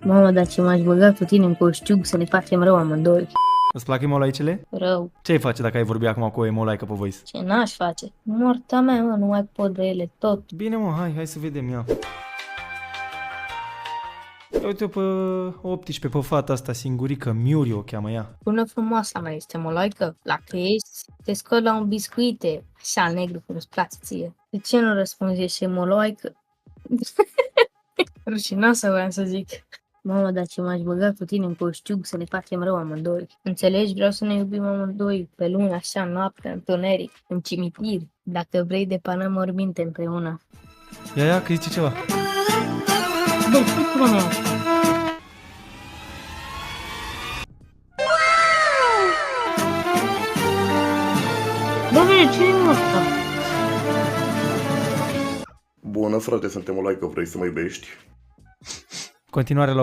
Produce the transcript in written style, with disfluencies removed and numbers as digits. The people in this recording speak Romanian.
Mamă, dar ce m-aș băga cu tine în coștiug să ne facem rău amândoi. Îți plac emolaicele? Rău. Ce ai face dacă ai vorbi acum cu o emolaică pe voice? Ce n-aș face? Moarta mea, mă, nu mai pot de ele tot. Bine, mă, hai să vedem, ia. Uite-o pe 18, pe fata asta singurică, Miuri o cheamă ea. Bună frumoasa mea este molaică. La ești, te scot la un biscuite. Așa negru cum îți place ție. De ce nu răspunzi, ești molaică? Rușinoasă voiam să zic. Mamă, dar ce m-aș băga cu tine în coștiug să ne facem rău amândoi. Înțelegi? Vreau să ne iubim amândoi pe lună, așa, noapte, întuneric, în cimitir. Dacă vrei, depanăm morminte împreună. Ia, că zice ceva. Bă, ce pula mea asta? Bă, bine, ce e asta? Bună, frate, suntem o like, vrei să mă iubești? Continuare la